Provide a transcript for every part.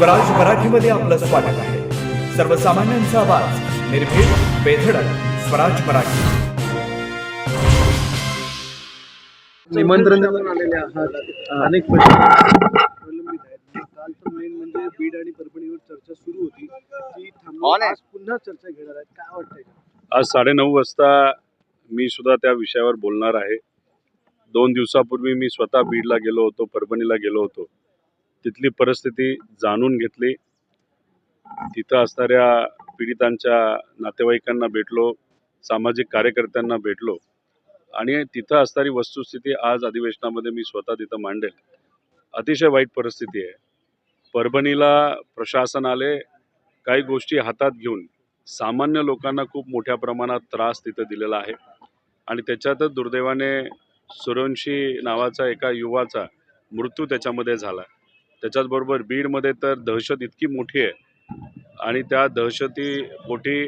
स्वराज मराठीमध्ये आपलं स्वागत आहे. सर्वसामान्यांचा आवाज, निर्भीड, बेधडक, स्वराज मराठी. निमंत्रण देऊन आलेले आहात, अनेक प्रश्न प्रलंबित आहेत. काल तर मेन म्हणजे बीड आणि परभणीवर चर्चा सुरू होती, ती थांबून आज पुन्हा चर्चा घेणार आहेत. काय वाटतंय? आज 9:30 वाजता मी सुद्धा त्या विषयावर बोलणार आहे. 2 दिवसापूर्वी मी स्वतः बीडला गेलो होतो, परभणीला गेलो होतो. तिथली परिस्थिती जाणून घेतली. तिथं असणाऱ्या पीडितांच्या नातेवाईकांना भेटलो, सामाजिक कार्यकर्त्यांना भेटलो आणि तिथं असणारी वस्तुस्थिती आज अधिवेशनामध्ये मी स्वतः तिथं मांडेल. अतिशय वाईट परिस्थिती आहे. परभणीला प्रशासनाने काही गोष्टी हातात घेऊन सामान्य लोकांना खूप मोठ्या प्रमाणात त्रास तिथं दिलेला आहे आणि त्याच्यातच दुर्दैवाने सूर्यवंशी नावाचा एका युवाचा मृत्यू त्याच्यामध्ये झाला. त्याच्याचबरोबर बीडमध्ये तर दहशत इतकी मोठी आहे आणि त्या दहशतीपोटी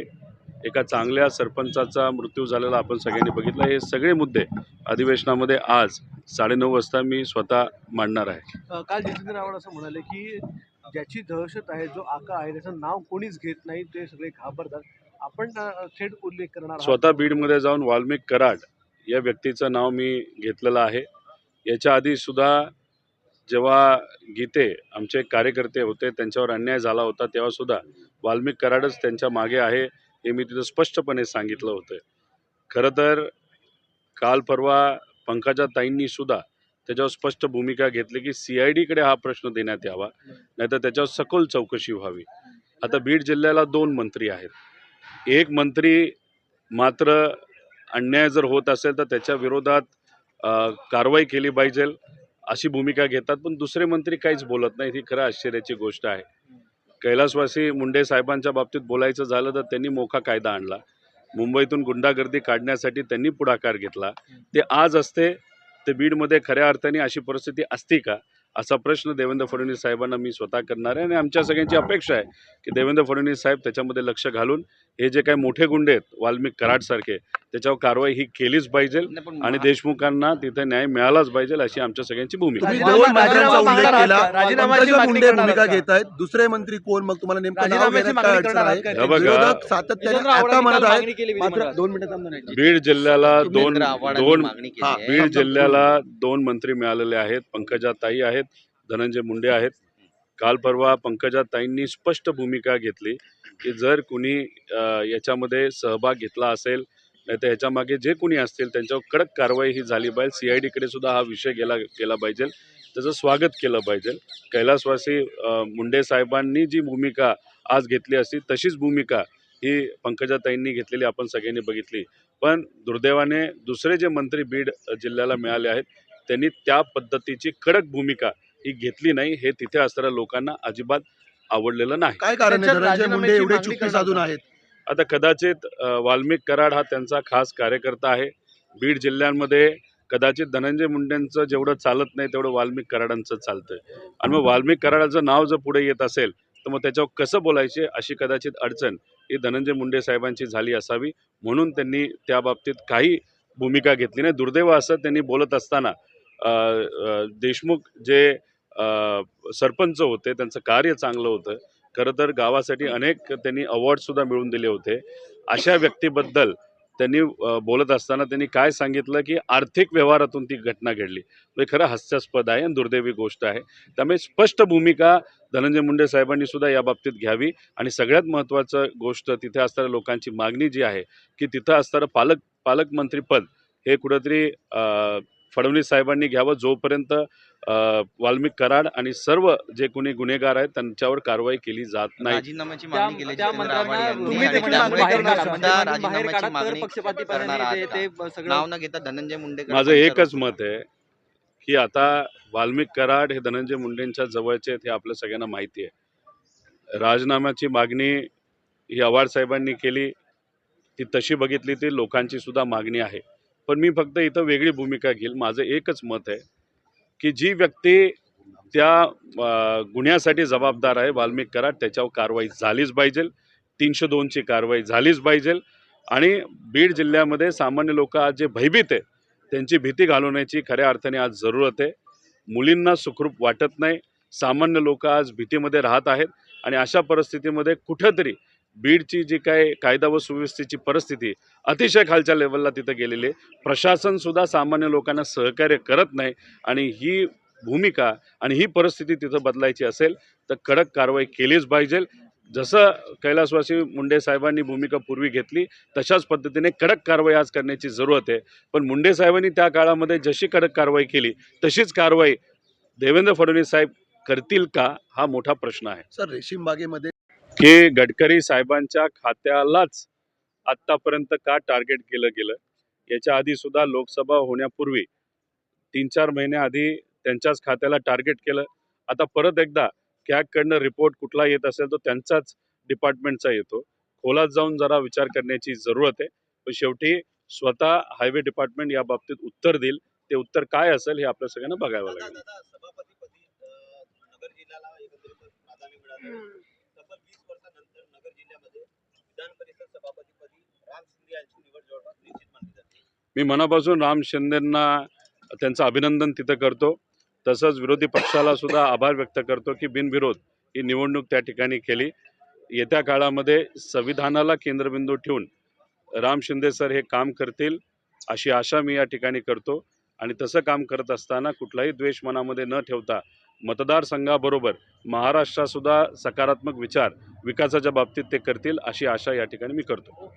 एका चांगल्या सरपंचाचा मृत्यू झालेला आपण सगळ्यांनी बघितलं. हे सगळे मुद्दे अधिवेशनामध्ये आज 9:30 वाजता मी स्वतः मांडणार आहे. काल जितेंद्र आव्हाड असं म्हणाले की ज्याची दहशत आहे, जो आका आहे, त्याचं नाव कोणीच घेत नाही, ते सगळे घाबरतात. आपण थेट उल्लेख करणार आहात. स्वतः बीडमध्ये जाऊन वाल्मिक कराड या व्यक्तीचं नाव मी घेतलेलं आहे. याच्या आधी सुद्धा जेव्हा गीते आमचे कार्यकर्ते होते, त्यांच्यावर अन्याय झाला होता, तेव्हा सुद्धा वाल्मिक कराडच त्यांच्या मागे आहे हे मी तिथं स्पष्टपणे सांगितलं होतं. खरं तर काल परवा पंकजाताईंनी सुद्धा त्याच्यावर स्पष्ट भूमिका घेतली की CIDकडे हा प्रश्न देण्यात यावा, नाहीतर त्याच्यावर सखोल चौकशी व्हावी. आता बीड जिल्ह्याला 2 मंत्री आहेत. एक मंत्री मात्र अन्याय जर होत असेल तर त्याच्या विरोधात कारवाई केली पाहिजे अशी भूमिका घेतात, पण दुसरे मंत्री काहीच बोलत नाहीत. ही खरं आश्चर्याची गोष्ट आहे. कैलासवासी मुंडे साहेबांच्या बाबतीत बोलायचं झालं तर त्यांनी मोठा कायदा आणला. मुंबईतून गुंडागर्दी काढण्यासाठी त्यांनी पुढाकार घेतला. ते आज असते तर बीडमध्ये खऱ्या अर्थाने अशी परिस्थिती असती का, असा प्रश्न देवेंद्र फडणवीस साहेबांना मी स्वतः करणार आहे आणि आमच्या सगळ्यांची अपेक्षा आहे की देवेंद्र फडणवीस साहेब त्याच्यामध्ये लक्ष घालून हे जे काही मोठे गुंडे आहेत वाल्मिक कराडसारखे, त्याच्यावर कारवाई ही केलीच पाहिजे आणि देशमुखांना तिथे न्याय मिळालाच पाहिजे अशी आमच्या सगळ्यांची भूमिका आहे. तुम्ही 2 मंत्र्यांचा उल्लेख केला, पंकजा मुंडे भूमिका घेत आहेत. दुसरे मंत्री कोण, मग तुम्हाला नेमकं नाव घेण्यात काय अडचण आहे? हे बघा, विरोधक सातत्याने आता म्हणत आहेत, मात्र 2 मिनिटात बीड जिल्ह्याला दोन मंत्री मिळालेले आहेत. पंकजाताई आहेत, धनंजय मुंडे आहेत. काल परवा पंकजाताईंनी स्पष्ट भूमिका घेतली की जर कुणी याच्यामध्ये सहभाग घेतला असेल, नाही तर ह्याच्यामागे जे कुणी असतील त्यांच्यावर कडक कारवाई ही झाली पाहिजे. CIDकडे सुद्धा हा विषय गेला पाहिजे, त्याचं स्वागत केलं पाहिजे. कैलासवासी मुंडे साहेबांनी जी भूमिका आज घेतली असती तशीच भूमिका ही पंकजाताईंनी घेतलेली आपण सगळ्यांनी बघितली. पण दुर्दैवाने दुसरे जे मंत्री बीड जिल्ह्याला मिळाले आहेत त्यांनी त्या पद्धतीची कडक भूमिका ही घेतली नाही. हे तिथे असणाऱ्या लोकांना अजिबात आवडलेलं नाही. काय कारण आहे? धनंजय मुंडे एवढे चुकी साधून आहेत. आता कदाचित वाल्मिक कराड हा त्यांचा खास कार्यकर्ता आहे. बीड जिल्ह्यांमध्ये कदाचित धनंजय मुंडेंचं जेवढं चालत नाही तेवढं वाल्मिक कराडांचं चालतंय आणि मग वाल्मिक कराडाचं नाव जर पुढे येत असेल तर मग त्याच्यावर कसं बोलायचे अशी कदाचित अडचण ही धनंजय मुंडे साहेबांची झाली असावी, म्हणून त्यांनी त्या बाबतीत काही भूमिका घेतली नाही. दुर्दैव असं त्यांनी बोलत असताना देशमुख जे सरपंच होते त्यांचं कार्य चांगलं होतं. खरं तर गावासाठी अनेक त्यांनी अवॉर्डसुद्धा मिळवून दिले होते. अशा व्यक्तीबद्दल त्यांनी बोलत असताना त्यांनी काय सांगितलं की आर्थिक व्यवहारातून ती घटना घडली. म्हणजे खरं हास्यास्पद आहे आणि दुर्दैवी गोष्ट आहे. त्यामुळे स्पष्ट भूमिका धनंजय मुंडे साहेबांनी सुद्धा या बाबतीत घ्यावी आणि सगळ्यात महत्त्वाचं गोष्ट तिथे असणाऱ्या लोकांची मागणी जी आहे की तिथं असणारं पालकमंत्रीपद हे कुठंतरी फडणवीस साहेबांनी घ्यावं. जोपर्यंत वाल्मिक कराड आणि सर्व जे कोणी गुन्हेगार आहेत त्यांच्यावर कारवाई केली जात नाही. राजीनाम्याची मागणी केली जितेंद्र आव्हाड यांनी. नाव न घेता धनंजय मुंडे. माझं एकच मत आहे की आता वाल्मिक कराड हे धनंजय मुंडेंच्या जवळचे आहेत हे आपल्या सगळ्यांना माहिती आहे. राजीनाम्याची मागणी ही आव्हाड साहेबांनी केली, ती तशी बघितली ती लोकांची सुद्धा मागणी आहे. पण मी फक्त इथं वेगळी भूमिका घेईल. माझं एकच मत आहे की जी व्यक्ती त्या गुन्ह्यासाठी जबाबदार आहे वाल्मिक कराड, त्याच्यावर कारवाई झालीच पाहिजे. 302ची कारवाई झालीच पाहिजे आणि बीड जिल्ह्यामध्ये सामान्य लोक आज जे भयभीत आहे त्यांची भीती घालवण्याची खऱ्या अर्थाने आज जरूरत आहे. मुलींना सुखरूप वाटत नाही, सामान्य लोक आज भीतीमध्ये राहत आहेत आणि अशा परिस्थितीमध्ये कुठंतरी बीडची जी काय कायदा व सुव्यवस्थेची परिस्थिती अतिशय खालच्या लेवलला तिथं गेलेली आहे. प्रशासनसुद्धा सामान्य लोकांना सहकार्य करत नाही आणि ही भूमिका आणि ही परिस्थिती तिथं बदलायची असेल तर कडक कारवाई केलीच पाहिजे. जसं कैलासवासी मुंडे साहेबांनी भूमिका पूर्वी घेतली तशाच पद्धतीने कडक कारवाई आज करण्याची जरूरत आहे. पण मुंडे साहेबांनी त्या काळामध्ये जशी कडक कारवाई केली तशीच कारवाई देवेंद्र फडणवीस साहेब करतील का हा मोठा प्रश्न आहे. सर रेशीम बागेमध्ये की गडकरी साहेबांच्या खात्यालाच आत्तापर्यंत का टार्गेट केलं गेलं. याच्या आधी सुद्धा लोकसभा होण्यापूर्वी 3-4 महिन्याआधी त्यांच्याच खात्याला टार्गेट केलं. आता परत एकदा कॅगकडनं रिपोर्ट कुठला येत असेल तो त्यांचाच डिपार्टमेंटचा येतो. खोलात जाऊन जरा विचार करण्याची जरूरत आहे. पण शेवटी स्वतः हायवे डिपार्टमेंट या बाबतीत उत्तर देईल. ते उत्तर काय असेल हे आपल्या सगळ्यांना बघावं लागेल. मी मनापासून राम शिंदेंना त्यांचं अभिनंदन तिथं करतो. तसंच विरोधी पक्षाला सुद्धा आभार व्यक्त करतो की बिनविरोध ही निवडणूक त्या ठिकाणी केली. येत्या काळामध्ये संविधानाला केंद्रबिंदू ठेवून राम शिंदे सर हे काम करतील अशी आशा मी या ठिकाणी करतो. आणि तसं काम करत असताना कुठलाही द्वेष मनामध्ये न ठेवता मतदारसंघाबरोबर महाराष्ट्रातसुद्धा सकारात्मक विचार विकासाच्या बाबतीत ते करतील अशी आशा या ठिकाणी मी करतो.